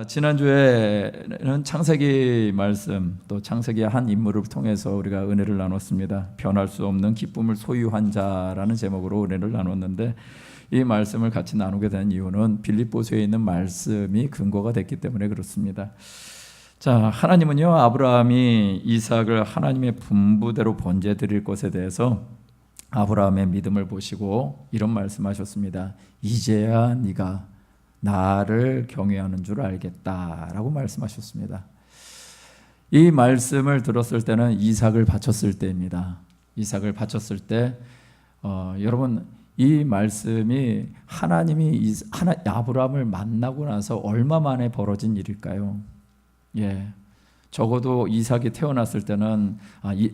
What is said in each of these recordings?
지난주에는 창세기 말씀, 또 창세기의 한 인물을 통해서 우리가 은혜를 나눴습니다. 변할 수 없는 기쁨을 소유한 자라는 제목으로 은혜를 나눴는데, 이 말씀을 같이 나누게 된 이유는 빌립보서에 있는 말씀이 근거가 됐기 때문에 그렇습니다. 자, 하나님은요, 아브라함이 이삭을 하나님의 분부대로 번제 드릴 것에 대해서 아브라함의 믿음을 보시고 이런 말씀하셨습니다. 이제야 네가 나를 경외하는 줄 알겠다라고 말씀하셨습니다. 이 말씀을 들었을 때는 이삭을 바쳤을 때입니다. 이삭을 바쳤을 때 여러분, 이 말씀이 하나님이 아브라함을 만나고 나서 얼마 만에 벌어진 일일까요? 적어도 이삭이 태어났을 때는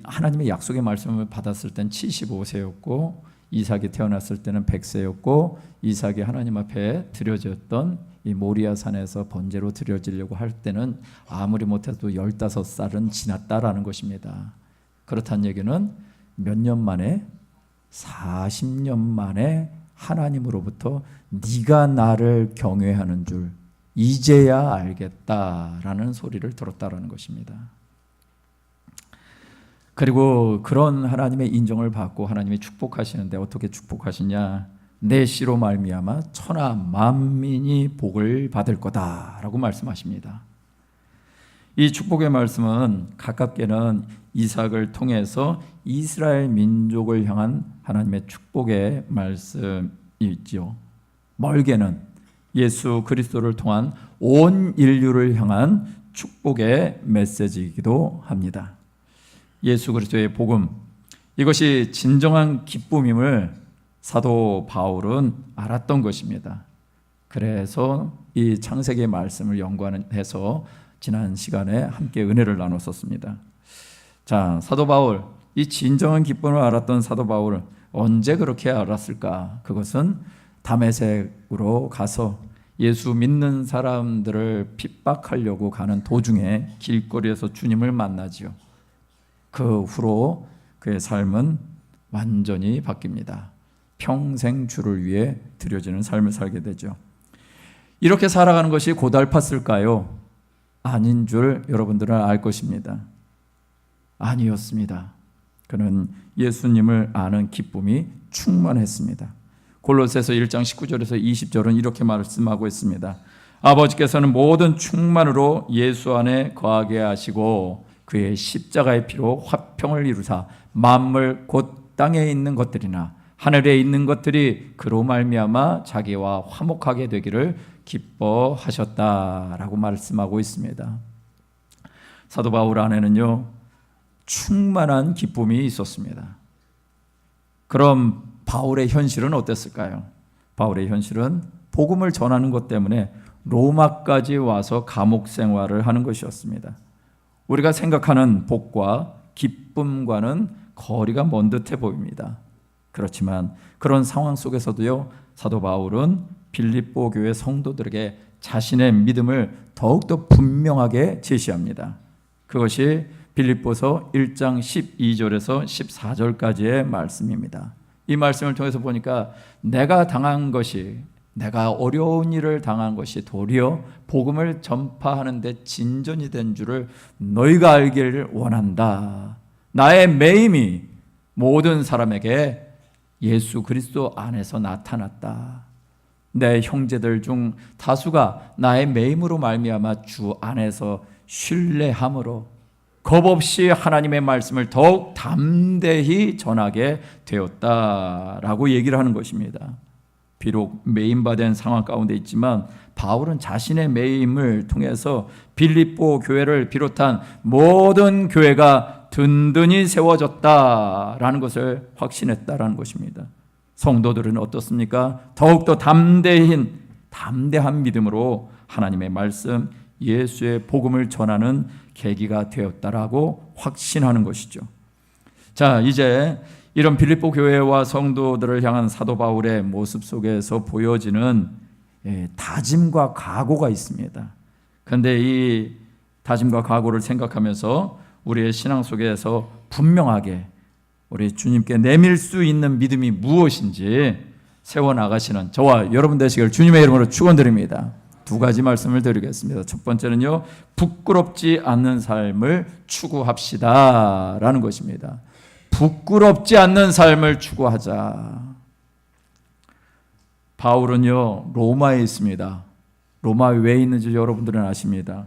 하나님의 약속의 말씀을 받았을 땐 75세였고 이삭이 태어났을 때는 100세였고 이삭이 하나님 앞에 드려졌던 이 모리아 산에서 번제로 드려지려고 할 때는 아무리 못해도 15살은 지났다라는 것입니다. 그렇다는 얘기는 몇 년 만에? 40년 만에 하나님으로부터 네가 나를 경외하는 줄 이제야 알겠다라는 소리를 들었다라는 것입니다. 그리고 그런 하나님의 인정을 받고 하나님이 축복하시는데 어떻게 축복하시냐? 내 씨로 말미암아 천하 만민이 복을 받을 거다라고 말씀하십니다. 이 축복의 말씀은 가깝게는 이삭을 통해서 이스라엘 민족을 향한 하나님의 축복의 말씀이 있죠. 멀게는 예수 그리스도를 통한 온 인류를 향한 축복의 메시지이기도 합니다. 예수 그리스도의 복음, 이것이 진정한 기쁨임을 사도 바울은 알았던 것입니다. 그래서 이 창세기의 말씀을 연구해서 지난 시간에 함께 은혜를 나눴었습니다. 자, 사도 바울, 이 진정한 기쁨을 알았던 사도 바울은 언제 그렇게 알았을까? 그것은 다메섹으로 가서 예수 믿는 사람들을 핍박하려고 가는 도중에 길거리에서 주님을 만나지요. 그 후로 그의 삶은 완전히 바뀝니다. 평생 주를 위해 드려지는 삶을 살게 되죠. 이렇게 살아가는 것이 고달팠을까요? 아닌 줄 여러분들은 알 것입니다. 아니었습니다. 그는 예수님을 아는 기쁨이 충만했습니다. 골로새서 1장 19절에서 20절은 이렇게 말씀하고 있습니다. 아버지께서는 모든 충만으로 예수 안에 거하게 하시고 그의 십자가의 피로 화평을 이루사 만물 곧 땅에 있는 것들이나 하늘에 있는 것들이 그로 말미암아 자기와 화목하게 되기를 기뻐하셨다라고 말씀하고 있습니다. 사도 바울 안에는요, 충만한 기쁨이 있었습니다. 그럼 바울의 현실은 어땠을까요? 바울의 현실은 복음을 전하는 것 때문에 로마까지 와서 감옥 생활을 하는 것이었습니다. 우리가 생각하는 복과 기쁨과는 거리가 먼 듯해 보입니다. 그렇지만 그런 상황 속에서도요, 사도 바울은 빌립보 교회 성도들에게 자신의 믿음을 더욱더 분명하게 제시합니다. 그것이 빌립보서 1장 12절에서 14절까지의 말씀입니다. 이 말씀을 통해서 보니까 내가 어려운 일을 당한 것이 도리어 복음을 전파하는 데 진전이 된 줄을 너희가 알기를 원한다. 나의 매임이 모든 사람에게 예수 그리스도 안에서 나타났다. 내 형제들 중 다수가 나의 매임으로 말미암아 주 안에서 신뢰함으로 겁없이 하나님의 말씀을 더욱 담대히 전하게 되었다라고 얘기를 하는 것입니다. 비록 매임받은 상황 가운데 있지만 바울은 자신의 매임을 통해서 빌립보 교회를 비롯한 모든 교회가 든든히 세워졌다라는 것을 확신했다라는 것입니다. 성도들은 어떻습니까? 더욱더 담대한 믿음으로 하나님의 말씀, 예수의 복음을 전하는 계기가 되었다라고 확신하는 것이죠. 자, 이제 이런 빌립보 교회와 성도들을 향한 사도 바울의 모습 속에서 보여지는 다짐과 각오가 있습니다. 그런데 이 다짐과 각오를 생각하면서 우리의 신앙 속에서 분명하게 우리 주님께 내밀 수 있는 믿음이 무엇인지 세워나가시는 저와 여러분 되시길 주님의 이름으로 축원드립니다. 두 가지 말씀을 드리겠습니다. 첫 번째는요, 부끄럽지 않는 삶을 추구합시다 라는 것입니다. 부끄럽지 않는 삶을 추구하자. 바울은요, 로마에 있습니다. 로마에 왜 있는지 여러분들은 아십니다.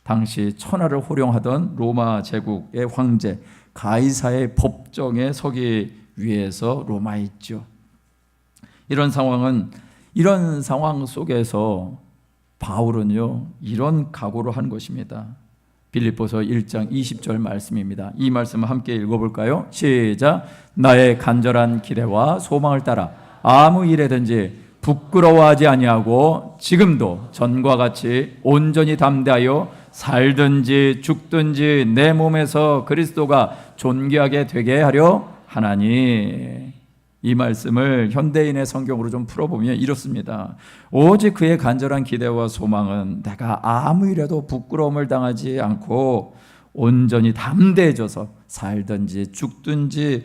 당시 천하를 호령하던 로마 제국의 황제 가이사의 법정에 서기 위해서 로마에 있죠. 이런 상황 속에서 바울은요, 이런 각오를 한 것입니다. 빌립보서 1장 20절 말씀입니다. 이 말씀을 함께 읽어볼까요? 시작. 나의 간절한 기대와 소망을 따라 아무 일에든지 부끄러워하지 아니하고 지금도 전과 같이 온전히 담대하여 살든지 죽든지 내 몸에서 그리스도가 존귀하게 되게 하려 하나니. 이 말씀을 현대인의 성경으로 좀 풀어보면 이렇습니다. 오직 그의 간절한 기대와 소망은 내가 아무 일에도 부끄러움을 당하지 않고 온전히 담대해져서 살든지 죽든지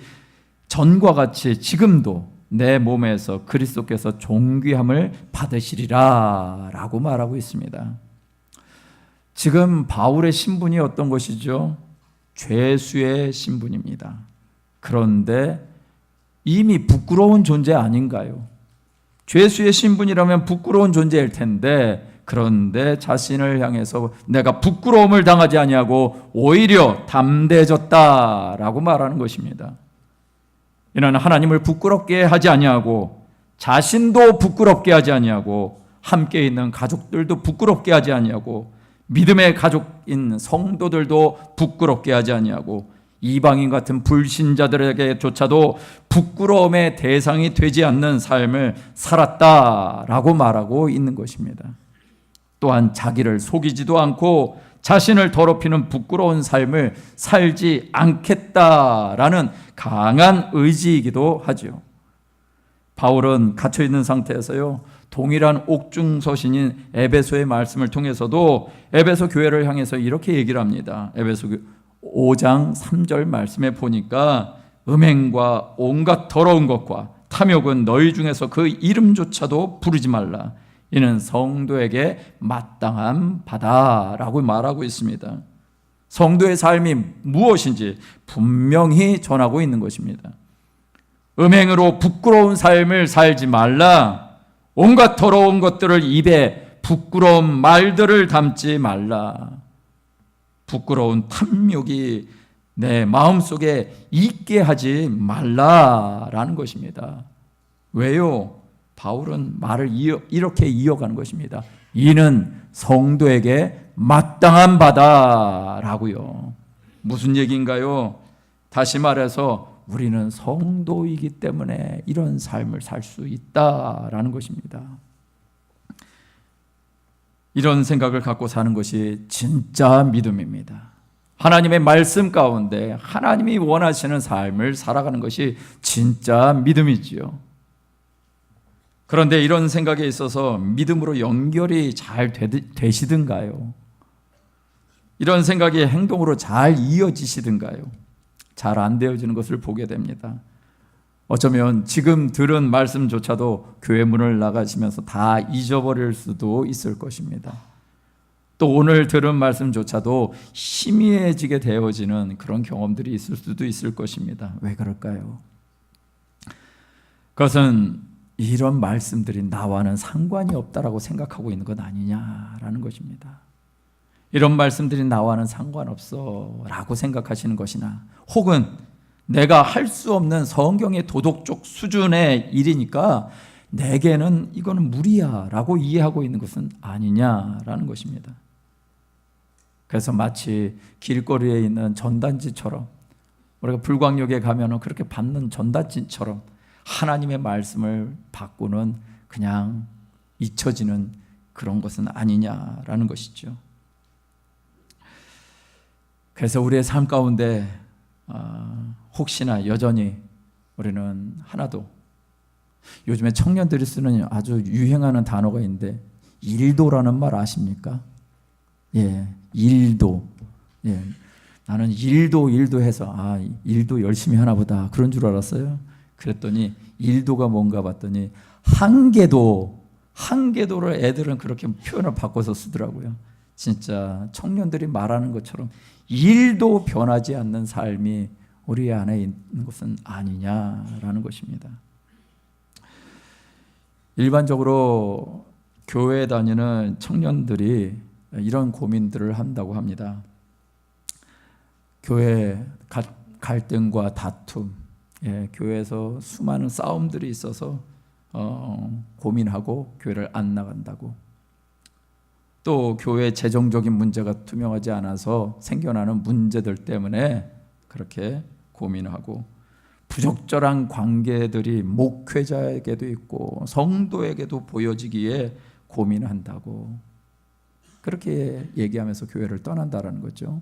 전과 같이 지금도 내 몸에서 그리스도께서 존귀함을 받으시리라 라고 말하고 있습니다. 지금 바울의 신분이 어떤 것이죠? 죄수의 신분입니다. 그런데 이미 부끄러운 존재 아닌가요? 죄수의 신분이라면 부끄러운 존재일 텐데, 그런데 자신을 향해서 내가 부끄러움을 당하지 아니하고 오히려 담대해졌다라고 말하는 것입니다. 이는 하나님을 부끄럽게 하지 아니하고 자신도 부끄럽게 하지 아니하고 함께 있는 가족들도 부끄럽게 하지 아니하고 믿음의 가족인 성도들도 부끄럽게 하지 아니하고 이방인 같은 불신자들에게조차도 부끄러움의 대상이 되지 않는 삶을 살았다라고 말하고 있는 것입니다. 또한 자기를 속이지도 않고 자신을 더럽히는 부끄러운 삶을 살지 않겠다라는 강한 의지이기도 하죠. 바울은 갇혀있는 상태에서요, 동일한 옥중서신인 에베소의 말씀을 통해서도 에베소 교회를 향해서 이렇게 얘기를 합니다. 에베소 5장 3절 말씀에 보니까 음행과 온갖 더러운 것과 탐욕은 너희 중에서 그 이름조차도 부르지 말라. 이는 성도에게 마땅한 바다라고 말하고 있습니다. 성도의 삶이 무엇인지 분명히 전하고 있는 것입니다. 음행으로 부끄러운 삶을 살지 말라. 온갖 더러운 것들을 입에 부끄러운 말들을 담지 말라. 부끄러운 탐욕이 내 마음속에 있게 하지 말라라는 것입니다. 왜요? 바울은 말을 이렇게 이어가는 것입니다. 이는 성도에게 마땅한 바다라고요. 무슨 얘기인가요? 다시 말해서 우리는 성도이기 때문에 이런 삶을 살 수 있다라는 것입니다. 이런 생각을 갖고 사는 것이 진짜 믿음입니다. 하나님의 말씀 가운데 하나님이 원하시는 삶을 살아가는 것이 진짜 믿음이지요. 그런데 이런 생각에 있어서 믿음으로 연결이 잘 되시든가요? 이런 생각이 행동으로 잘 이어지시든가요? 잘 안 되어지는 것을 보게 됩니다. 어쩌면 지금 들은 말씀조차도 교회 문을 나가시면서 다 잊어버릴 수도 있을 것입니다. 또 오늘 들은 말씀조차도 희미해지게 되어지는 그런 경험들이 있을 수도 있을 것입니다. 왜 그럴까요? 그것은 이런 말씀들이 나와는 상관이 없다라고 생각하고 있는 것 아니냐라는 것입니다. 이런 말씀들이 나와는 상관없어 라고 생각하시는 것이나, 혹은 내가 할 수 없는 성경의 도덕적 수준의 일이니까 내게는 이거는 무리야 라고 이해하고 있는 것은 아니냐라는 것입니다. 그래서 마치 길거리에 있는 전단지처럼, 우리가 불광역에 가면 그렇게 받는 전단지처럼 하나님의 말씀을 받고는 그냥 잊혀지는 그런 것은 아니냐라는 것이죠. 그래서 우리의 삶 가운데 혹시나 여전히 우리는 하나도, 요즘에 청년들이 쓰는 아주 유행하는 단어가 있는데 일도라는 말 아십니까? 예, 일도. 예, 나는 일도 해서 일도 열심히 하나 보다 그런 줄 알았어요. 그랬더니 일도가 뭔가 봤더니 한계도를 애들은 그렇게 표현을 바꿔서 쓰더라고요. 진짜 청년들이 말하는 것처럼 1도 변하지 않는 삶이 우리 안에 있는 것은 아니냐라는 것입니다. 일반적으로 교회에 다니는 청년들이 이런 고민들을 한다고 합니다. 교회 갈등과 다툼, 교회에서 수많은 싸움들이 있어서 고민하고 교회를 안 나간다고. 또 교회 재정적인 문제가 투명하지 않아서 생겨나는 문제들 때문에 그렇게 고민하고, 부적절한 관계들이 목회자에게도 있고 성도에게도 보여지기에 고민한다고, 그렇게 얘기하면서 교회를 떠난다라는 거죠.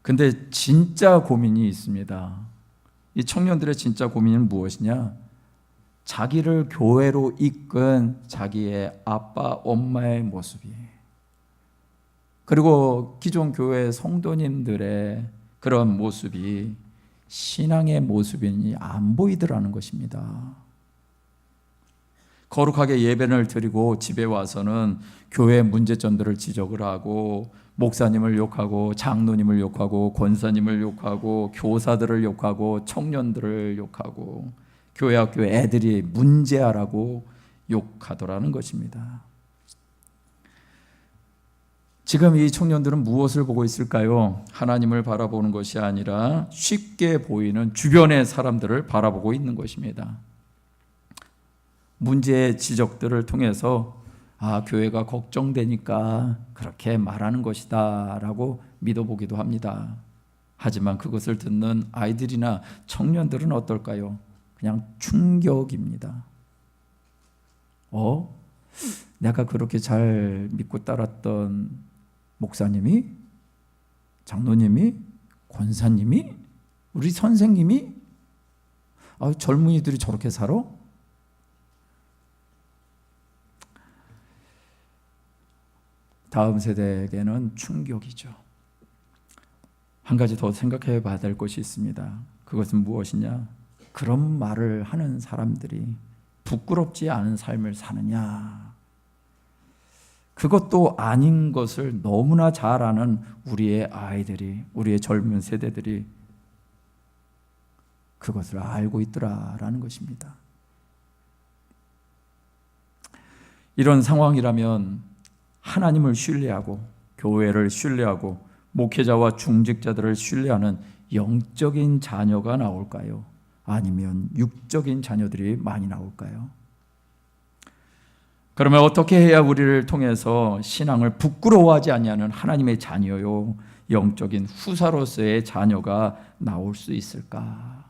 근데 진짜 고민이 있습니다. 이 청년들의 진짜 고민은 무엇이냐? 자기를 교회로 이끈 자기의 아빠, 엄마의 모습이, 그리고 기존 교회 성도님들의 그런 모습이 신앙의 모습이니 안 보이더라는 것입니다. 거룩하게 예배를 드리고 집에 와서는 교회 문제점들을 지적을 하고, 목사님을 욕하고, 장로님을 욕하고, 권사님을 욕하고, 교사들을 욕하고, 청년들을 욕하고, 교회 학교 애들이 문제아라고 욕하더라는 것입니다. 지금 이 청년들은 무엇을 보고 있을까요? 하나님을 바라보는 것이 아니라 쉽게 보이는 주변의 사람들을 바라보고 있는 것입니다. 문제의 지적들을 통해서 교회가 걱정되니까 그렇게 말하는 것이다 라고 믿어보기도 합니다. 하지만 그것을 듣는 아이들이나 청년들은 어떨까요? 그냥 충격입니다. 내가 그렇게 잘 믿고 따랐던 목사님이, 장로님이, 권사님이, 우리 선생님이, 젊은이들이 저렇게 살아? 다음 세대에게는 충격이죠. 한 가지 더 생각해 봐야 될 것이 있습니다. 그것은 무엇이냐? 그런 말을 하는 사람들이 부끄럽지 않은 삶을 사느냐? 그것도 아닌 것을 너무나 잘 아는 우리의 아이들이, 우리의 젊은 세대들이 그것을 알고 있더라라는 것입니다. 이런 상황이라면 하나님을 신뢰하고 교회를 신뢰하고 목회자와 중직자들을 신뢰하는 영적인 자녀가 나올까요? 아니면 육적인 자녀들이 많이 나올까요? 그러면 어떻게 해야 우리를 통해서 신앙을 부끄러워하지 않냐는 하나님의 자녀요, 영적인 후사로서의 자녀가 나올 수 있을까?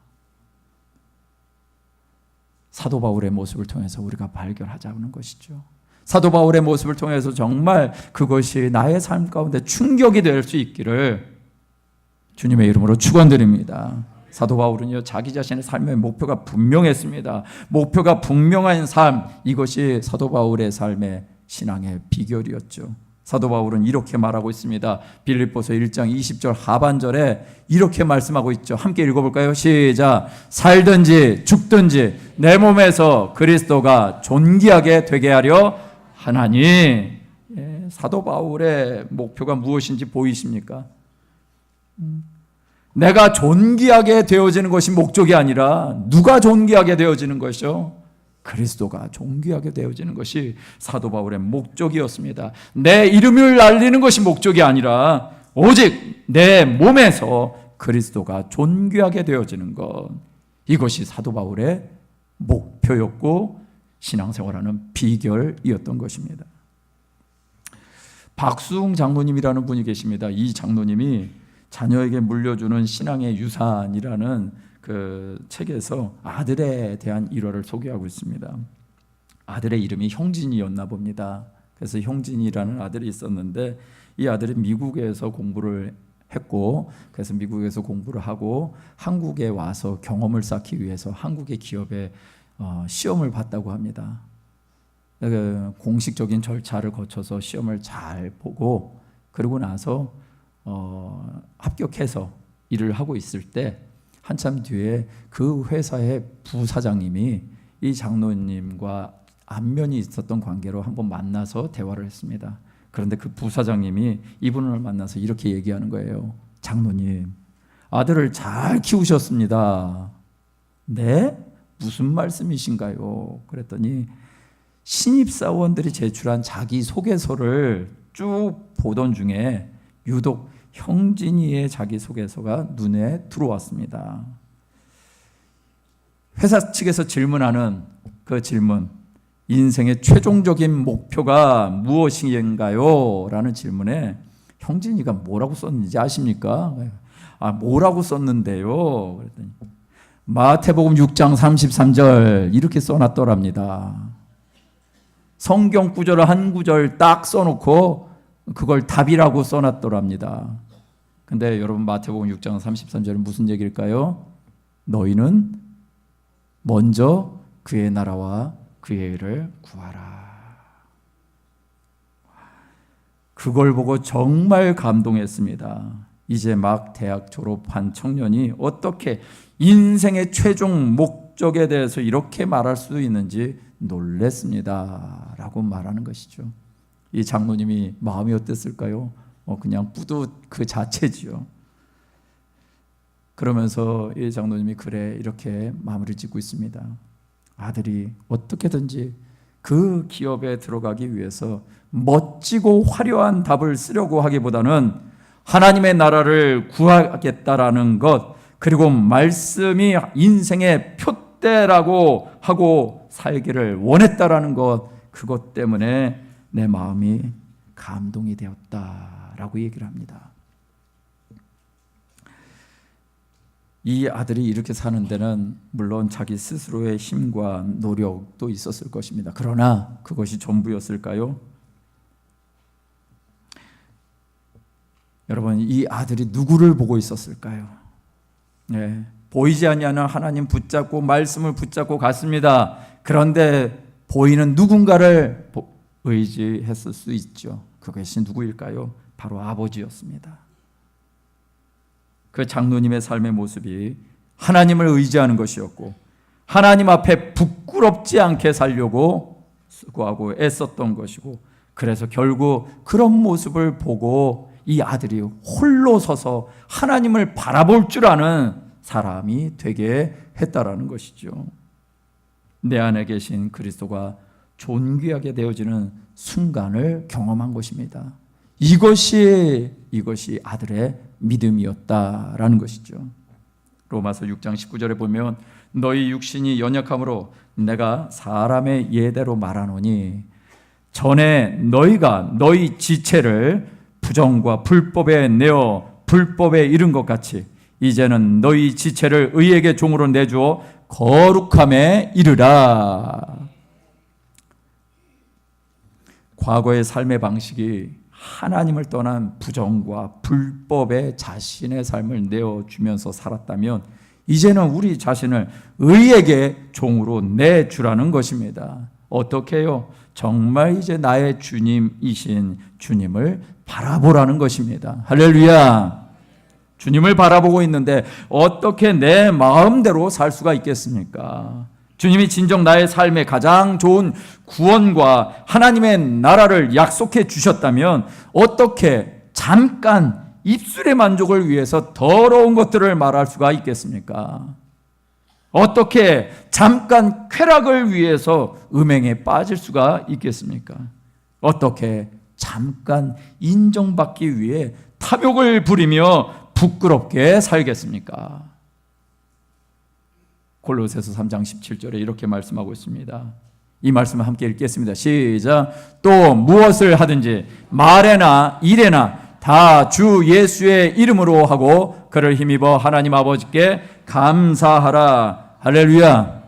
사도 바울의 모습을 통해서 우리가 발견하자는 것이죠. 사도 바울의 모습을 통해서 정말 그것이 나의 삶 가운데 충격이 될 수 있기를 주님의 이름으로 축원드립니다. 사도 바울은요, 자기 자신의 삶의 목표가 분명했습니다. 목표가 분명한 삶, 이것이 사도 바울의 삶의 신앙의 비결이었죠. 사도 바울은 이렇게 말하고 있습니다. 빌립보서 1장 20절 하반절에 이렇게 말씀하고 있죠. 함께 읽어볼까요? 시작. 살든지 죽든지 내 몸에서 그리스도가 존귀하게 되게 하려 하나니. 사도 바울의 목표가 무엇인지 보이십니까? 내가 존귀하게 되어지는 것이 목적이 아니라 누가 존귀하게 되어지는 것이요? 그리스도가 존귀하게 되어지는 것이 사도 바울의 목적이었습니다. 내 이름을 알리는 것이 목적이 아니라 오직 내 몸에서 그리스도가 존귀하게 되어지는 것, 이것이 사도 바울의 목표였고 신앙생활하는 비결이었던 것입니다. 박수웅 장로님이라는 분이 계십니다. 이 장로님이 자녀에게 물려주는 신앙의 유산이라는 그 책에서 아들에 대한 일화를 소개하고 있습니다. 아들의 이름이 형진이었나 봅니다. 그래서 형진이라는 아들이 있었는데 이 아들이 미국에서 공부를 했고, 그래서 미국에서 공부를 하고 한국에 와서 경험을 쌓기 위해서 한국의 기업에 시험을 봤다고 합니다. 공식적인 절차를 거쳐서 시험을 잘 보고 그러고 나서 합격해서 일을 하고 있을 때 한참 뒤에 그 회사의 부사장님이 이 장로님과 안면이 있었던 관계로 한번 만나서 대화를 했습니다. 그런데 그 부사장님이 이분을 만나서 이렇게 얘기하는 거예요. 장로님, 아들을 잘 키우셨습니다. 네? 무슨 말씀이신가요? 그랬더니 신입사원들이 제출한 자기소개서를 쭉 보던 중에 유독 형진이의 자기소개서가 눈에 들어왔습니다. 회사 측에서 질문하는 그 질문, 인생의 최종적인 목표가 무엇인가요? 라는 질문에 형진이가 뭐라고 썼는지 아십니까? 뭐라고 썼는데요? 그랬더니 마태복음 6장 33절 이렇게 써놨더랍니다. 성경 구절을 한 구절 딱 써놓고 그걸 답이라고 써놨더랍니다. 근데 여러분, 마태복음 6장 33절은 무슨 얘기일까요? 너희는 먼저 그의 나라와 그의 의를 구하라. 그걸 보고 정말 감동했습니다. 이제 막 대학 졸업한 청년이 어떻게 인생의 최종 목적에 대해서 이렇게 말할 수 있는지 놀랬습니다 라고 말하는 것이죠. 이 장로님이 마음이 어땠을까요? 그냥 뿌듯 그 자체지요. 그러면서 이 장로님이 글에 이렇게 마무리 짓고 있습니다. 아들이 어떻게든지 그 기업에 들어가기 위해서 멋지고 화려한 답을 쓰려고 하기보다는 하나님의 나라를 구하겠다라는 것, 그리고 말씀이 인생의 표대라고 하고 살기를 원했다라는 것, 그것 때문에 내 마음이 감동이 되었다라고 얘기를 합니다. 이 아들이 이렇게 사는 데는 물론 자기 스스로의 힘과 노력도 있었을 것입니다. 그러나 그것이 전부였을까요? 여러분, 이 아들이 누구를 보고 있었을까요? 네, 보이지 아니하는 하나님 붙잡고 말씀을 붙잡고 갔습니다. 그런데 보이는 누군가를 의지했을 수 있죠. 그것이 누구일까요? 바로 아버지였습니다. 그 장로님의 삶의 모습이 하나님을 의지하는 것이었고, 하나님 앞에 부끄럽지 않게 살려고 수고하고 애썼던 것이고, 그래서 결국 그런 모습을 보고 이 아들이 홀로 서서 하나님을 바라볼 줄 아는 사람이 되게 했다라는 것이죠. 내 안에 계신 그리스도가 존귀하게 되어지는 순간을 경험한 것입니다. 이것이 아들의 믿음이었다라는 것이죠. 로마서 6장 19절에 보면 너희 육신이 연약함으로 내가 사람의 예대로 말하노니 전에 너희가 너희 지체를 부정과 불법에 내어 불법에 이른 것 같이 이제는 너희 지체를 의에게 종으로 내주어 거룩함에 이르라. 과거의 삶의 방식이 하나님을 떠난 부정과 불법에 자신의 삶을 내어주면서 살았다면 이제는 우리 자신을 의에게 종으로 내주라는 것입니다. 어떻게 해요? 정말 이제 나의 주님이신 주님을 바라보라는 것입니다. 할렐루야. 주님을 바라보고 있는데 어떻게 내 마음대로 살 수가 있겠습니까? 주님이 진정 나의 삶에 가장 좋은 구원과 하나님의 나라를 약속해 주셨다면 어떻게 잠깐 입술의 만족을 위해서 더러운 것들을 말할 수가 있겠습니까? 어떻게 잠깐 쾌락을 위해서 음행에 빠질 수가 있겠습니까? 어떻게 잠깐 인정받기 위해 탐욕을 부리며 부끄럽게 살겠습니까? 골로새서 3장 17절에 이렇게 말씀하고 있습니다. 이 말씀을 함께 읽겠습니다. 시작. 또 무엇을 하든지 말에나 일에나 다 주 예수의 이름으로 하고 그를 힘입어 하나님 아버지께 감사하라. 할렐루야.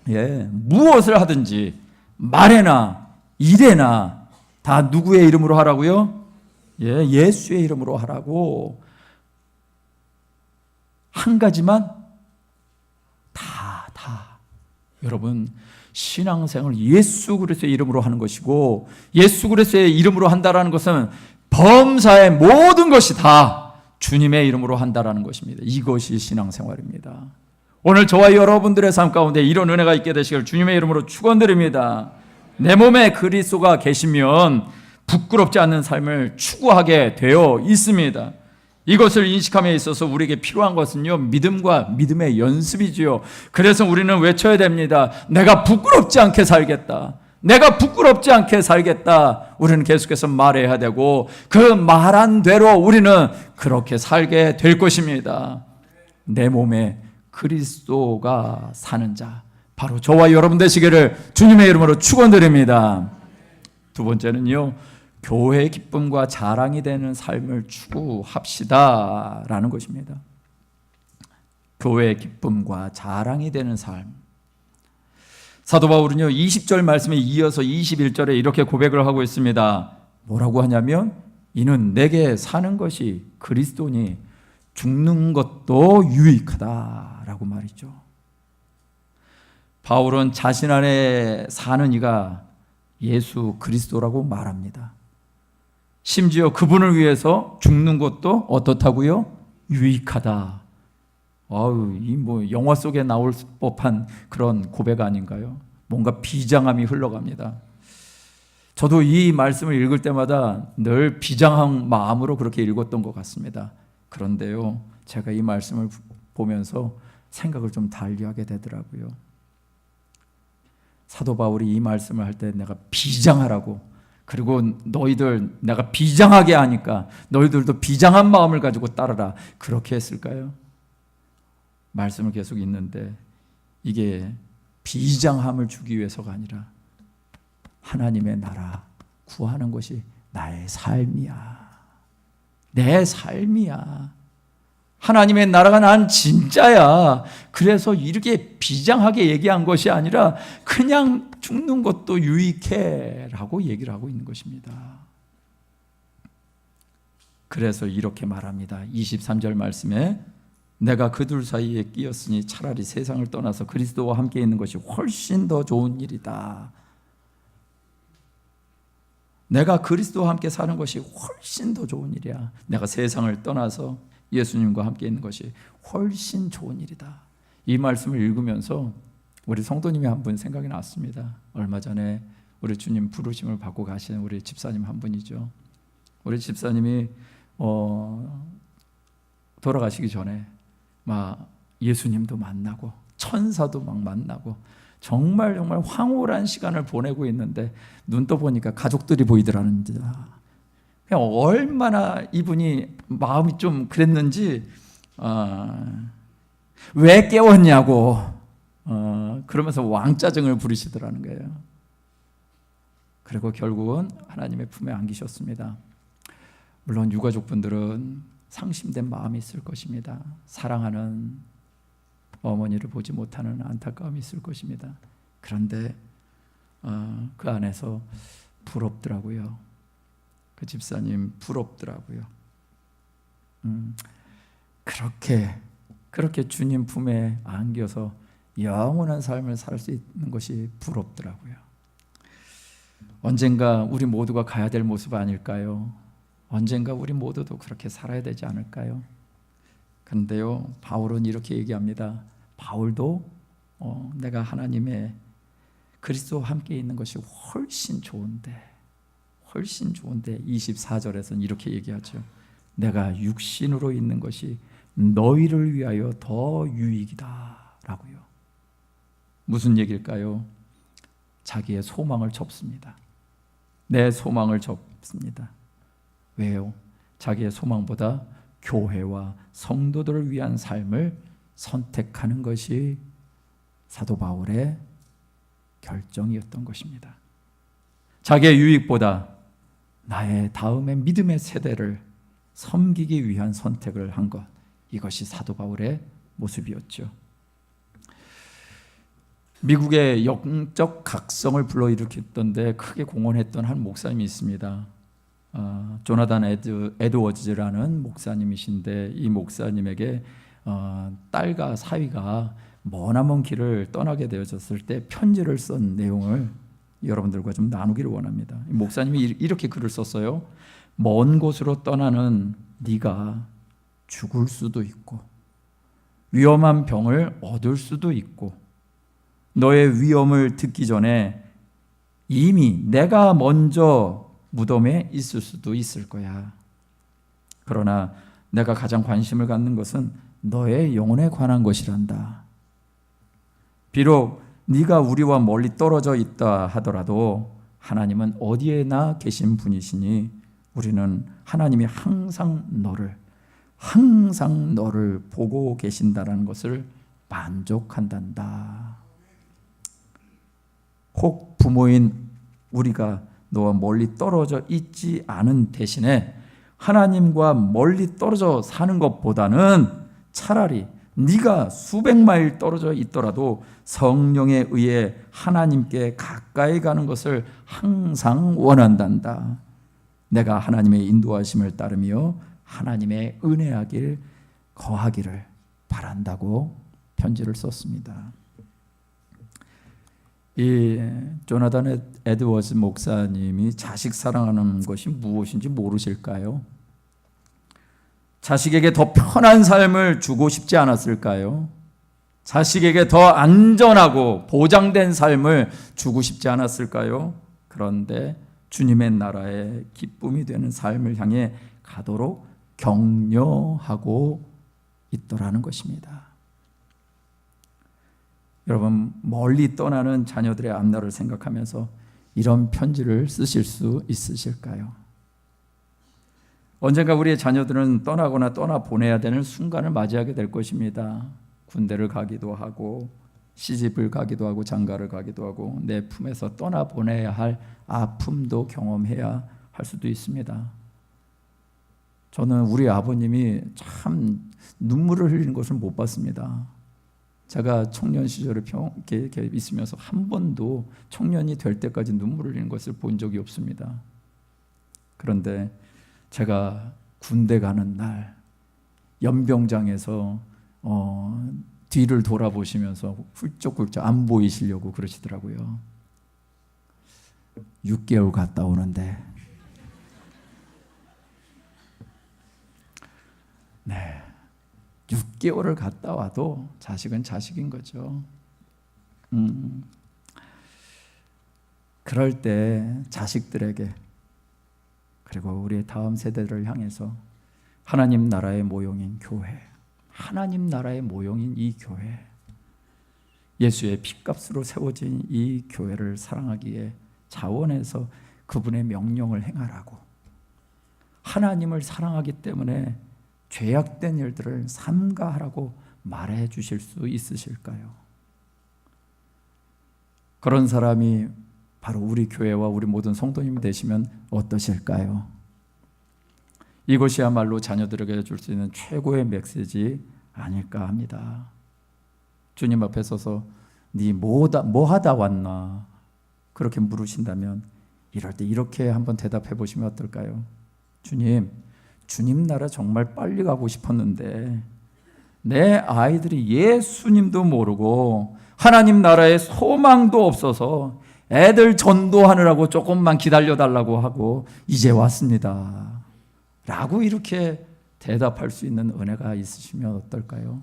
예, 무엇을 하든지 말에나 일에나 다 누구의 이름으로 하라고요? 예, 예수의 이름으로 하라고. 한 가지만 다 여러분, 신앙생활을 예수 그리스도의 이름으로 하는 것이고, 예수 그리스도의 이름으로 한다라는 것은 범사의 모든 것이 다 주님의 이름으로 한다라는 것입니다. 이것이 신앙생활입니다. 오늘 저와 여러분들의 삶 가운데 이런 은혜가 있게 되시길 주님의 이름으로 축원드립니다. 내 몸에 그리스도가 계시면 부끄럽지 않는 삶을 추구하게 되어 있습니다. 이것을 인식함에 있어서 우리에게 필요한 것은요, 믿음과 믿음의 연습이지요. 그래서 우리는 외쳐야 됩니다. 내가 부끄럽지 않게 살겠다. 내가 부끄럽지 않게 살겠다. 우리는 계속해서 말해야 되고 그 말한 대로 우리는 그렇게 살게 될 것입니다. 내 몸에 그리스도가 사는 자, 바로 저와 여러분 되시기를 주님의 이름으로 축원드립니다. 두 번째는요, 교회의 기쁨과 자랑이 되는 삶을 추구합시다 라는 것입니다. 교회의 기쁨과 자랑이 되는 삶. 사도 바울은요 20절 말씀에 이어서 21절에 이렇게 고백을 하고 있습니다. 뭐라고 하냐면 이는 내게 사는 것이 그리스도니 죽는 것도 유익하다라고 말이죠. 바울은 자신 안에 사는 이가 예수 그리스도라고 말합니다. 심지어 그분을 위해서 죽는 것도 어떻다고요? 유익하다. 이 뭐 영화 속에 나올 법한 그런 고백 아닌가요? 뭔가 비장함이 흘러갑니다. 저도 이 말씀을 읽을 때마다 늘 비장한 마음으로 그렇게 읽었던 것 같습니다. 그런데요, 제가 이 말씀을 보면서 생각을 좀 달리하게 되더라고요. 사도 바울이 이 말씀을 할 때 내가 비장하라고, 그리고 너희들 내가 비장하게 하니까 너희들도 비장한 마음을 가지고 따르라, 그렇게 했을까요? 말씀을 계속 읽는데 이게 비장함을 주기 위해서가 아니라 하나님의 나라 구하는 것이 나의 삶이야. 내 삶이야. 하나님의 나라가 난 진짜야. 그래서 이렇게 비장하게 얘기한 것이 아니라 그냥 죽는 것도 유익해 라고 얘기를 하고 있는 것입니다. 그래서 이렇게 말합니다. 23절 말씀에 내가 그 둘 사이에 끼었으니 차라리 세상을 떠나서 그리스도와 함께 있는 것이 훨씬 더 좋은 일이다. 내가 그리스도와 함께 사는 것이 훨씬 더 좋은 일이야. 내가 세상을 떠나서 예수님과 함께 있는 것이 훨씬 좋은 일이다. 이 말씀을 읽으면서 우리 성도님이 한 분 생각이 났습니다. 얼마 전에 우리 주님 부르심을 받고 가신 우리 집사님 한 분이죠. 우리 집사님이 돌아가시기 전에 막 예수님도 만나고 천사도 막 만나고 정말 황홀한 시간을 보내고 있는데 눈 떠보니까 가족들이 보이더라는 거야. 그냥 얼마나 이분이 마음이 좀 그랬는지 왜 깨웠냐고 그러면서 왕짜증을 부리시더라는 거예요. 그리고 결국은 하나님의 품에 안기셨습니다. 물론 유가족분들은 상심된 마음이 있을 것입니다. 사랑하는 어머니를 보지 못하는 안타까움이 있을 것입니다. 그런데 그 안에서 부럽더라고요. 그 집사님 부럽더라고요. 그렇게 주님 품에 안겨서 영원한 삶을 살 수 있는 것이 부럽더라고요. 언젠가 우리 모두가 가야 될 모습 아닐까요? 언젠가 우리 모두도 그렇게 살아야 되지 않을까요? 그런데요, 바울은 이렇게 얘기합니다. 바울도 내가 하나님의 그리스도와 함께 있는 것이 훨씬 좋은데 24절에서는 이렇게 얘기하죠. 내가 육신으로 있는 것이 너희를 위하여 더 유익이다 라고요. 무슨 얘기일까요? 자기의 소망을 접습니다. 내 소망을 접습니다. 왜요? 자기의 소망보다 교회와 성도들을 위한 삶을 선택하는 것이 사도 바울의 결정이었던 것입니다. 자기의 유익보다 나의 다음의 믿음의 세대를 섬기기 위한 선택을 한 것, 이것이 사도 바울의 모습이었죠. 미국의 영적 각성을 불러일으켰던데 크게 공헌했던 한 목사님이 있습니다. 조나단 에드워즈라는 목사님이신데 이 목사님에게 딸과 사위가 머나먼 길을 떠나게 되어졌을 때 편지를 쓴 내용을 여러분들과 좀 나누기를 원합니다. 목사님이 이렇게 글을 썼어요. 먼 곳으로 떠나는 네가 죽을 수도 있고 위험한 병을 얻을 수도 있고 너의 위험을 듣기 전에 이미 내가 먼저 무덤에 있을 수도 있을 거야. 그러나 내가 가장 관심을 갖는 것은 너의 영혼에 관한 것이란다. 비록 네가 우리와 멀리 떨어져 있다 하더라도 하나님은 어디에나 계신 분이시니 우리는 하나님이 항상 너를 보고 계신다라는 것을 만족한단다. 혹 부모인 우리가 너와 멀리 떨어져 있지 않은 대신에 하나님과 멀리 떨어져 사는 것보다는 차라리 네가 수백 마일 떨어져 있더라도 성령에 의해 하나님께 가까이 가는 것을 항상 원한단다. 내가 하나님의 인도하심을 따르며 하나님의 은혜하길 거하기를 바란다고 편지를 썼습니다. 이 조나단 에드워즈 목사님이 자식 사랑하는 것이 무엇인지 모르실까요? 자식에게 더 편한 삶을 주고 싶지 않았을까요? 자식에게 더 안전하고 보장된 삶을 주고 싶지 않았을까요? 그런데 주님의 나라의 기쁨이 되는 삶을 향해 가도록 격려하고 있더라는 것입니다. 여러분, 멀리 떠나는 자녀들의 앞날을 생각하면서 이런 편지를 쓰실 수 있으실까요? 언젠가 우리의 자녀들은 떠나거나 떠나보내야 되는 순간을 맞이하게 될 것입니다. 군대를 가기도 하고 시집을 가기도 하고 장가를 가기도 하고 내 품에서 떠나보내야 할 아픔도 경험해야 할 수도 있습니다. 저는 우리 아버님이 참 눈물을 흘리는 것을 못 봤습니다. 제가 청년 시절에 이렇게 있으면서 한 번도 청년이 될 때까지 눈물을 흘리는 것을 본 적이 없습니다. 그런데 제가 군대 가는 날 연병장에서 뒤를 돌아보시면서 훌쩍훌쩍 안 보이시려고 그러시더라고요. 6개월 갔다 오는데 네, 6개월을 갔다 와도 자식은 자식인 거죠. 그럴 때 자식들에게 그리고 우리의 다음 세대를 향해서 하나님 나라의 모형인 교회, 하나님 나라의 모형인 이 교회, 예수의 핏값으로 세워진 이 교회를 사랑하기에 자원해서 그분의 명령을 행하라고, 하나님을 사랑하기 때문에 죄악된 일들을 삼가하라고 말해 주실 수 있으실까요? 그런 사람이 바로 우리 교회와 우리 모든 성도님이 되시면 어떠실까요? 이것이야말로 자녀들에게 줄 수 있는 최고의 메시지 아닐까 합니다. 주님 앞에 서서 네 뭐 하다 왔나 그렇게 물으신다면 이럴 때 이렇게 한번 대답해 보시면 어떨까요? 주님 나라 정말 빨리 가고 싶었는데 내 아이들이 예수님도 모르고 하나님 나라에 소망도 없어서 애들 전도하느라고 조금만 기다려달라고 하고 이제 왔습니다 라고 이렇게 대답할 수 있는 은혜가 있으시면 어떨까요?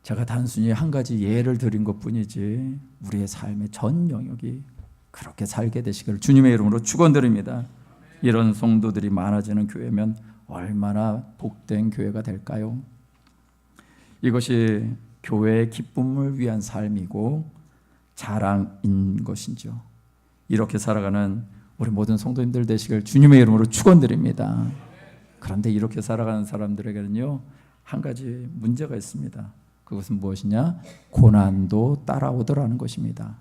제가 단순히 한 가지 예를 드린 것뿐이지 우리의 삶의 전 영역이 그렇게 살게 되시기를 주님의 이름으로 축원드립니다. 이런 성도들이 많아지는 교회면 얼마나 복된 교회가 될까요? 이것이 교회의 기쁨을 위한 삶이고 자랑인 것이죠. 이렇게 살아가는 우리 모든 성도님들 되시길 주님의 이름으로 축원드립니다. 그런데 이렇게 살아가는 사람들에게는요, 한 가지 문제가 있습니다. 그것은 무엇이냐? 고난도 따라오더라는 것입니다.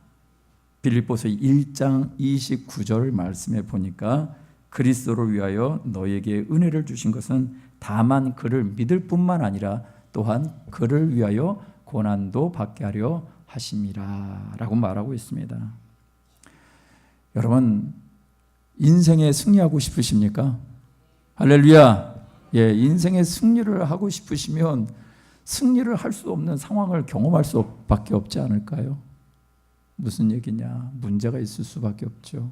빌립보서 1장 29절 말씀에 보니까 그리스도를 위하여 너에게 은혜를 주신 것은 다만 그를 믿을 뿐만 아니라 또한 그를 위하여 고난도 받게 하려 하심이라 라고 말하고 있습니다. 여러분, 인생에 승리하고 싶으십니까? 할렐루야. 예, 인생의 승리를 하고 싶으시면 승리를 할 수 없는 상황을 경험할 수밖에 없지 않을까요? 무슨 얘기냐? 문제가 있을 수밖에 없죠.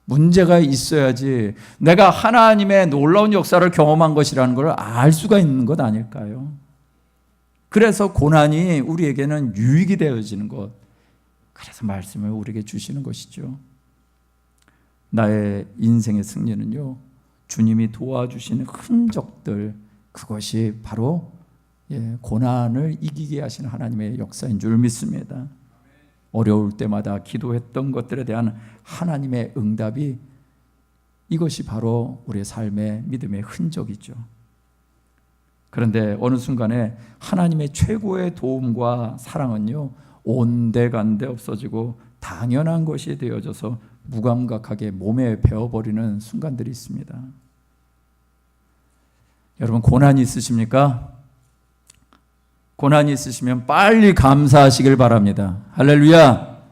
문제가 있어야지 내가 하나님의 놀라운 역사를 경험한 것이라는 걸 알 수가 있는 것 아닐까요? 그래서 고난이 우리에게는 유익이 되어지는 것, 그래서 말씀을 우리에게 주시는 것이죠. 나의 인생의 승리는요, 주님이 도와주시는 흔적들, 그것이 바로 고난을 이기게 하시는 하나님의 역사인 줄 믿습니다. 어려울 때마다 기도했던 것들에 대한 하나님의 응답이, 이것이 바로 우리의 삶의 믿음의 흔적이죠. 그런데 어느 순간에 하나님의 최고의 도움과 사랑은요, 온데간데 없어지고 당연한 것이 되어져서 무감각하게 몸에 배어버리는 순간들이 있습니다. 여러분, 고난이 있으십니까? 고난이 있으시면 빨리 감사하시길 바랍니다. 할렐루야.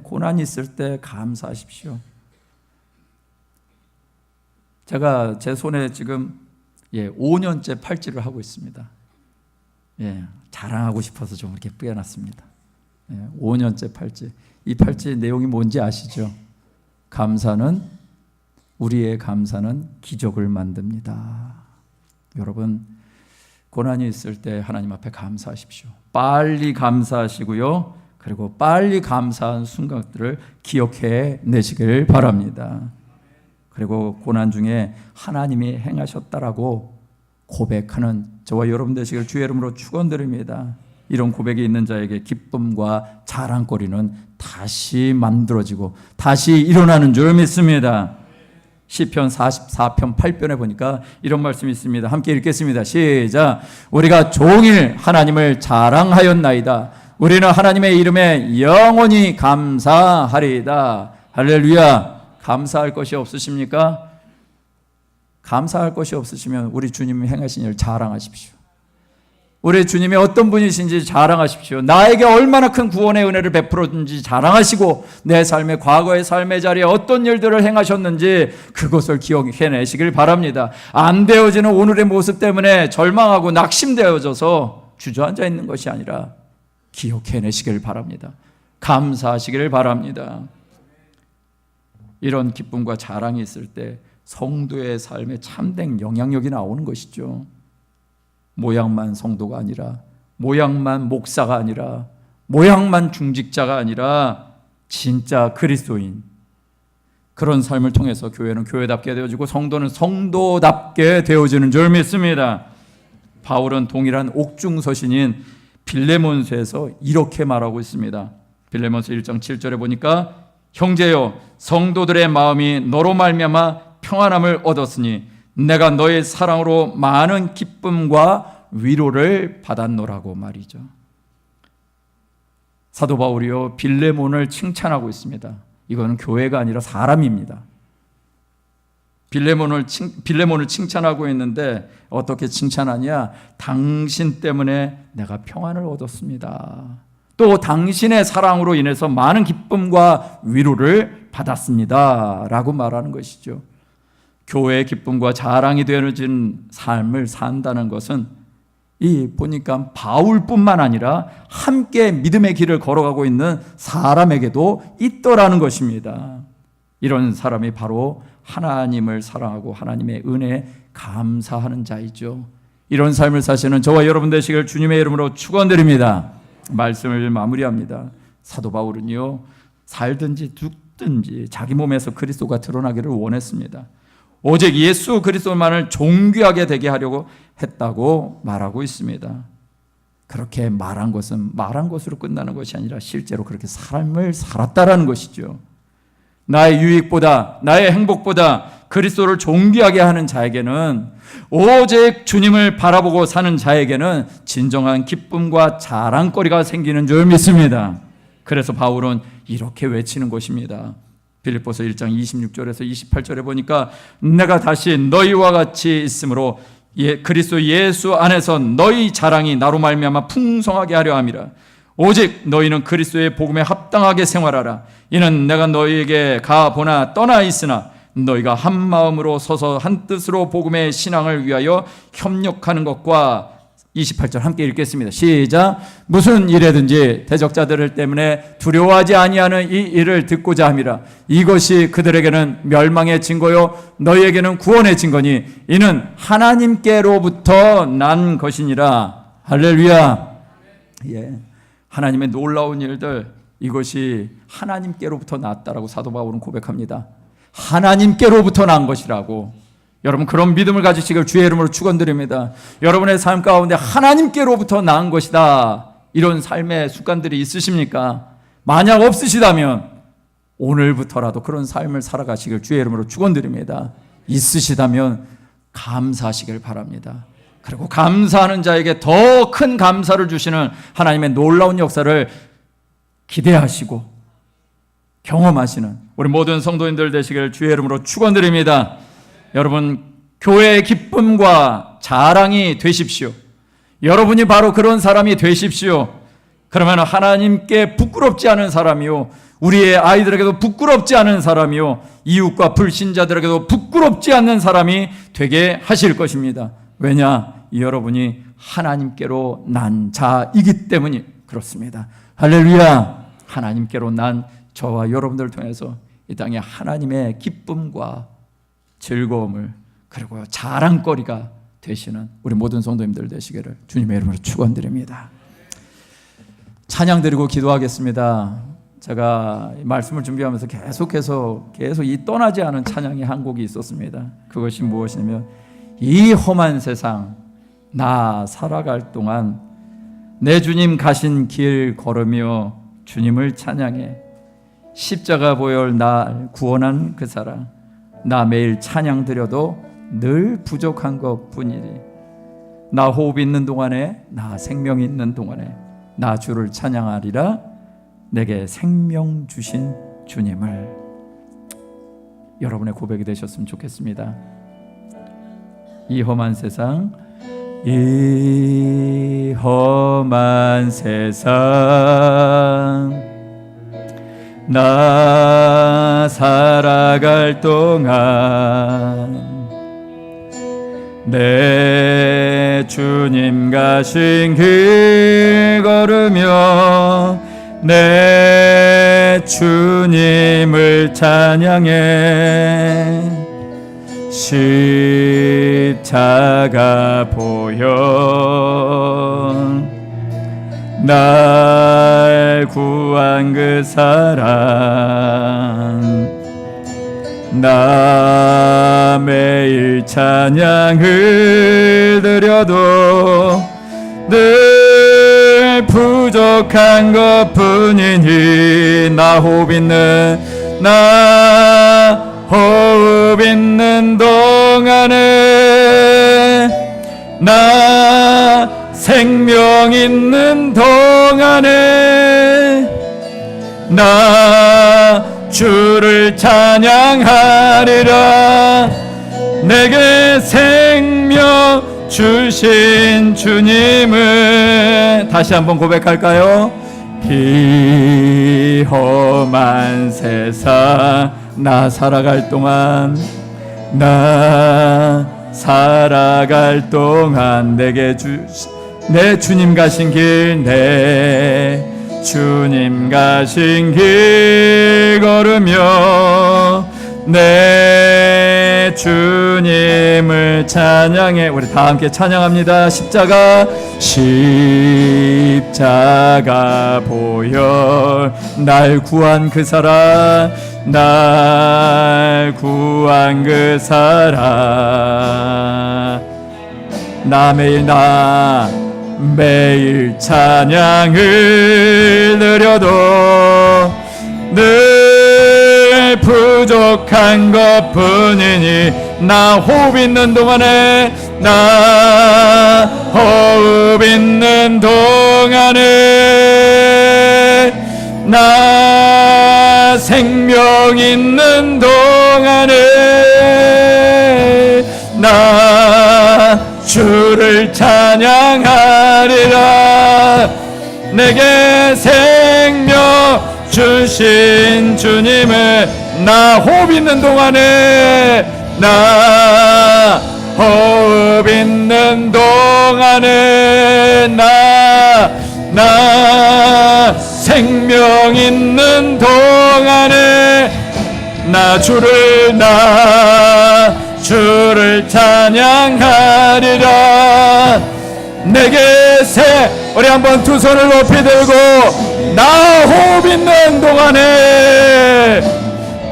고난이 있을 때 감사하십시오. 제가 제 손에 지금 5년째 팔찌를 하고 있습니다. 자랑하고 싶어서 좀 이렇게 뿌려놨습니다. 5년째 팔찌. 이 팔찌의 내용이 뭔지 아시죠? 우리의 감사는 기적을 만듭니다. 여러분, 고난이 있을 때 하나님 앞에 감사하십시오. 빨리 감사하시고요, 그리고 빨리 감사한 순간들을 기억해 내시길 바랍니다. 그리고 고난 중에 하나님이 행하셨다라고 고백하는 저와 여러분 되시길 주의 이름으로 축원드립니다. 이런 고백이 있는 자에게 기쁨과 자랑거리는 다시 만들어지고 다시 일어나는 줄 믿습니다. 시편 44편 8편에 보니까 이런 말씀이 있습니다. 함께 읽겠습니다. 시작. 우리가 종일 하나님을 자랑하였나이다. 우리는 하나님의 이름에 영원히 감사하리이다. 할렐루야. 감사할 것이 없으십니까? 감사할 것이 없으시면 우리 주님이 행하신 일을 자랑하십시오. 우리 주님이 어떤 분이신지 자랑하십시오. 나에게 얼마나 큰 구원의 은혜를 베풀었는지 자랑하시고, 내 삶의 과거의 삶의 자리에 어떤 일들을 행하셨는지 그것을 기억해내시길 바랍니다. 안 되어지는 오늘의 모습 때문에 절망하고 낙심되어져서 주저앉아 있는 것이 아니라 기억해내시길 바랍니다. 감사하시길 바랍니다. 이런 기쁨과 자랑이 있을 때 성도의 삶에 참된 영향력이 나오는 것이죠. 모양만 성도가 아니라, 모양만 목사가 아니라, 모양만 중직자가 아니라 진짜 그리스도인, 그런 삶을 통해서 교회는 교회답게 되어지고 성도는 성도답게 되어지는 줄 믿습니다. 바울은 동일한 옥중서신인 빌레몬서에서 이렇게 말하고 있습니다. 빌레몬서 1장 7절에 보니까, 형제여, 성도들의 마음이 너로 말미암아 평안함을 얻었으니 내가 너의 사랑으로 많은 기쁨과 위로를 받았노라고 말이죠. 사도 바울이요, 빌레몬을 칭찬하고 있습니다. 이거는 교회가 아니라 사람입니다. 빌레몬을 칭찬하고 있는데 어떻게 칭찬하냐? 당신 때문에 내가 평안을 얻었습니다. 또 당신의 사랑으로 인해서 많은 기쁨과 위로를 받았습니다 라고 말하는 것이죠. 교회의 기쁨과 자랑이 되어진 삶을 산다는 것은 보니까 바울뿐만 아니라 함께 믿음의 길을 걸어가고 있는 사람에게도 있더라는 것입니다. 이런 사람이 바로 하나님을 사랑하고 하나님의 은혜에 감사하는 자이죠. 이런 삶을 사시는 저와 여러분 되시길 주님의 이름으로 축원드립니다. 말씀을 마무리합니다. 사도 바울은요, 살든지 죽든지 자기 몸에서 그리스도가 드러나기를 원했습니다. 오직 예수 그리스도만을 존귀하게 되게 하려고 했다고 말하고 있습니다. 그렇게 말한 것은 말한 것으로 끝나는 것이 아니라 실제로 그렇게 삶을 살았다라는 것이죠. 나의 유익보다, 나의 행복보다 그리스도를 존귀하게 하는 자에게는, 오직 주님을 바라보고 사는 자에게는 진정한 기쁨과 자랑거리가 생기는 줄 믿습니다. 그래서 바울은 이렇게 외치는 것입니다. 빌립보서 1장 26절에서 28절에 보니까, 내가 다시 너희와 같이 있으므로 그리스도 예수 안에서 너희 자랑이 나로 말미암아 풍성하게 하려 함이라. 오직 너희는 그리스도의 복음에 합당하게 생활하라. 이는 내가 너희에게 가보나 떠나 있으나 너희가 한 마음으로 서서 한 뜻으로 복음의 신앙을 위하여 협력하는 것과, 28절 함께 읽겠습니다. 시작. 무슨 일에든지 대적자들 때문에 두려워하지 아니하는 이 일을 듣고자 함이라. 이것이 그들에게는 멸망의 증거요 너희에게는 구원의 증거니 이는 하나님께로부터 난 것이니라. 할렐루야. 하나님의 놀라운 일들, 이것이 하나님께로부터 났다라고 사도 바울은 고백합니다. 하나님께로부터 난 것이라고. 여러분, 그런 믿음을 가지시길 주의 이름으로 축원드립니다. 여러분의 삶 가운데 하나님께로부터 난 것이다, 이런 삶의 습관들이 있으십니까? 만약 없으시다면 오늘부터라도 그런 삶을 살아가시길 주의 이름으로 축원드립니다. 있으시다면 감사하시길 바랍니다. 그리고 감사하는 자에게 더 큰 감사를 주시는 하나님의 놀라운 역사를 기대하시고 경험하시는 우리 모든 성도님들 되시길 주의 이름으로 축원드립니다. 여러분, 교회의 기쁨과 자랑이 되십시오. 여러분이 바로 그런 사람이 되십시오. 그러면 하나님께 부끄럽지 않은 사람이요, 우리의 아이들에게도 부끄럽지 않은 사람이요, 이웃과 불신자들에게도 부끄럽지 않는 사람이 되게 하실 것입니다. 왜냐? 여러분이 하나님께로 난 자이기 때문이 그렇습니다. 할렐루야! 하나님께로 난 저와 여러분들을 통해서 이 땅에 하나님의 기쁨과 즐거움을, 그리고 자랑거리가 되시는 우리 모든 성도님들 되시기를 주님의 이름으로 축원드립니다. 찬양 드리고 기도하겠습니다. 제가 말씀을 준비하면서 계속해서 이 떠나지 않은 찬양이 한 곡이 있었습니다. 그것이 무엇이냐면, 이 험한 세상 나 살아갈 동안 내 주님 가신 길 걸으며 주님을 찬양해. 십자가 보혈 날 구원한 그 사랑, 나 매일 찬양 드려도 늘 부족한 것 뿐이니, 나 호흡 있는 동안에, 나 생명 있는 동안에 나 주를 찬양하리라. 내게 생명 주신 주님을. 여러분의 고백이 되셨으면 좋겠습니다. 이 험한 세상, 이 험한 세상 나 살아갈 동안 내 주님 가신 길 걸으며 내 주님을 찬양해. 십자가 보혈 날 구한 그 사랑, 나 매일 찬양을 드려도 늘 부족한 것뿐이니, 나 호흡 있는 동안에, 나 생명 있는 동안에 나 주를 찬양하리라. 내게 생명 주신 주님을. 다시 한번 고백할까요? 이 험한 세상 나 살아갈 동안, 나 살아갈 동안 내 주님 가신 길, 내 주님 가신 길 걸으며 내 주님을 찬양해. 우리 다 함께 찬양합니다. 십자가 보혈 날 구한 그 사랑, 날 구한 그 사랑, 나 매일 찬양을 드려도 늘 부족한 것뿐이니, 나 호흡 있는 동안에, 나 호흡 있는 동안에, 나 생명 있는 동안에 나 주를 찬양하리라. 내게 생명 주신 주님을, 나 호흡 있는 동안에, 나 호흡 있는 동안에, 나 생명 있는 동안에 나 주를 찬양하리라. 내게 우리 한번 두 손을 높이 들고 나 호흡 있는 동안에,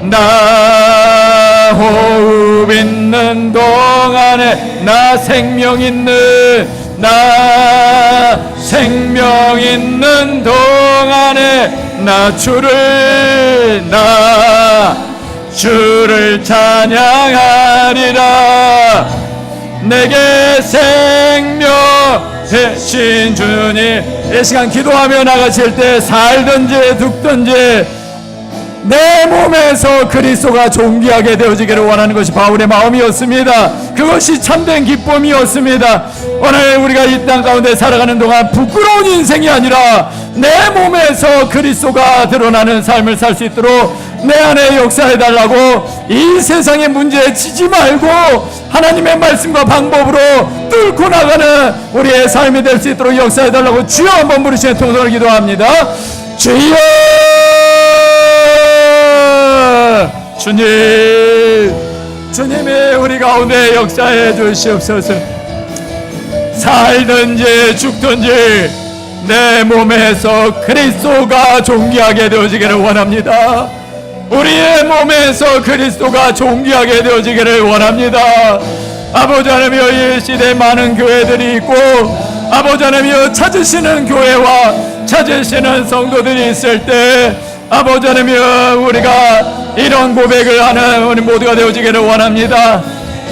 나 호흡 있는 동안에, 나 생명 있는, 나 생명 있는 동안에 나 주를 찬양하리라. 내게 생명 되신 주님, 이 시간 기도하며 나가실 때 살든지 죽든지 내 몸에서 그리스도가 존귀하게 되어지기를 원하는 것이 바울의 마음이었습니다. 그것이 참된 기쁨이었습니다. 오늘 우리가 이 땅 가운데 살아가는 동안 부끄러운 인생이 아니라 내 몸에서 그리스도가 드러나는 삶을 살 수 있도록 내 안에 역사해달라고, 이 세상의 문제에 지지 말고 하나님의 말씀과 방법으로 뚫고 나가는 우리의 삶이 될 수 있도록 역사해달라고 주여 한번 부르시는 통성을 기도합니다. 주여, 주님이 우리 가운데 역사해 주시옵소서. 살든지 죽든지 내 몸에서 그리스도가 존귀하게 되어지기를 원합니다. 우리의 몸에서 그리스도가 존귀하게 되어지기를 원합니다. 아버지 하나님이여, 이 시대에 많은 교회들이 있고 아버지 하나님이여, 찾으시는 교회와 찾으시는 성도들이 있을 때 아버지 하나님이여, 우리가 이런 고백을 하는 우리 모두가 되어지기를 원합니다.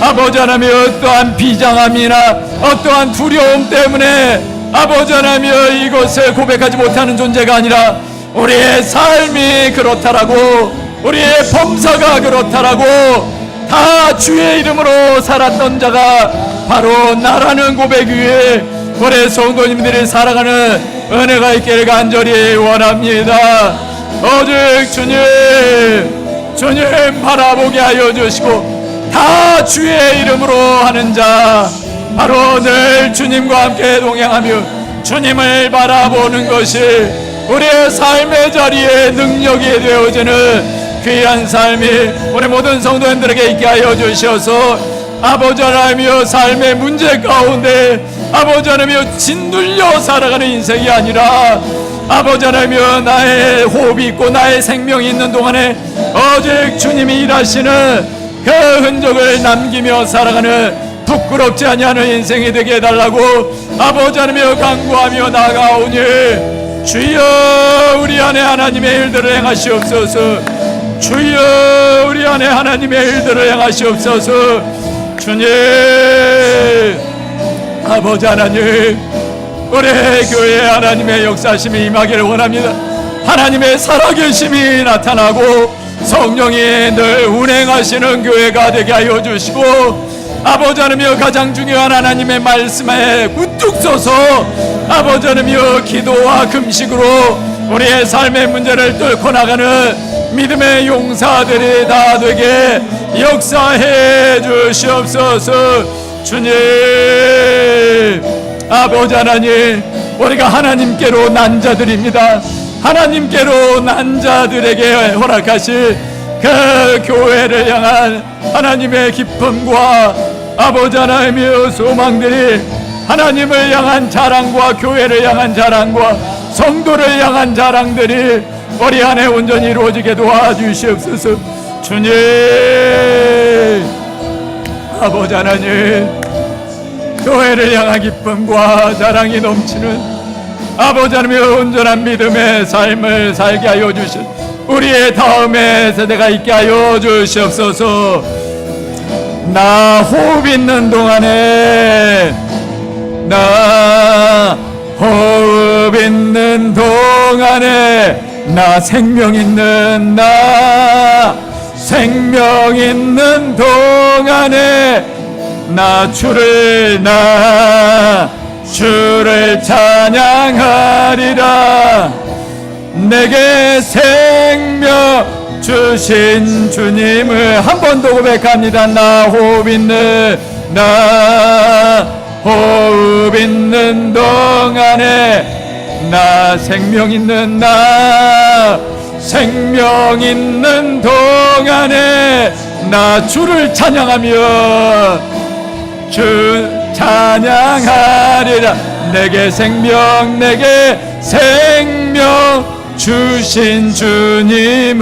아버지 하나님이여, 어떠한 비장함이나 어떠한 두려움 때문에 아버지 하나님이여, 이것을 고백하지 못하는 존재가 아니라 우리의 삶이 그렇다라고, 우리의 범사가 그렇다라고, 다 주의 이름으로 살았던 자가 바로 나라는 고백 위에 우리 성도님들이 살아가는 은혜가 있기를 간절히 원합니다. 오직 주님 바라보게 하여 주시고, 다 주의 이름으로 하는 자, 바로 늘 주님과 함께 동행하며 주님을 바라보는 것이 우리의 삶의 자리에 능력이 되어지는 귀한 삶이 우리 모든 성도님들에게 있게 하여 주셔서, 아버지 하나님이여, 삶의 문제 가운데 아버지 하나님이여, 짓눌려 살아가는 인생이 아니라 아버지 하나님이여, 나의 호흡이 있고 나의 생명이 있는 동안에 오직 주님이 일하시는 그 흔적을 남기며 살아가는 부끄럽지 아니하는 인생이 되게 해달라고 아버지 하나님이여 간구하며 나아가오니, 주여 우리 안에 하나님의 일들을 행하시옵소서. 주여 우리 안에 하나님의 일들을 행하시옵소서. 주님, 아버지 하나님, 우리 교회에 하나님의 역사심이 임하기를 원합니다. 하나님의 살아계심이 나타나고 성령이 늘 운행하시는 교회가 되게 하여 주시고, 아버지 하나님이여, 가장 중요한 하나님의 말씀에 우뚝 서서 아버지 하나님이여, 기도와 금식으로 우리의 삶의 문제를 뚫고 나가는 믿음의 용사들이 다 되게 역사해 주시옵소서. 주님, 아버지 하나님, 우리가 하나님께로 난 자들입니다. 하나님께로 난 자들에게 허락하실 그 교회를 향한 하나님의 기쁨과 아버지 하나님의 소망들이, 하나님을 향한 자랑과 교회를 향한 자랑과 성도를 향한 자랑들이 우리 안에 온전히 이루어지게 도와주시옵소서. 주님, 아버지 하나님, 교회를 향한 기쁨과 자랑이 넘치는 아버지 하나님의 온전한 믿음의 삶을 살게 하여 주시옵소서. 우리의 다음의 세대가 있게 하여 주시옵소서. 나 호흡 있는 동안에, 나 호흡 있는 동안에, 나 생명 있는, 나 생명 있는 동안에 나 주를 찬양하리라. 내게 생명 주신 주님을 한 번 더 고백합니다. 나 호흡 있는, 나 호흡 있는 동안에, 나 생명 있는, 나 생명 있는 동안에 나 주를 찬양하며 주 찬양하리라. 내게 생명, 내게 생명 주신 주님을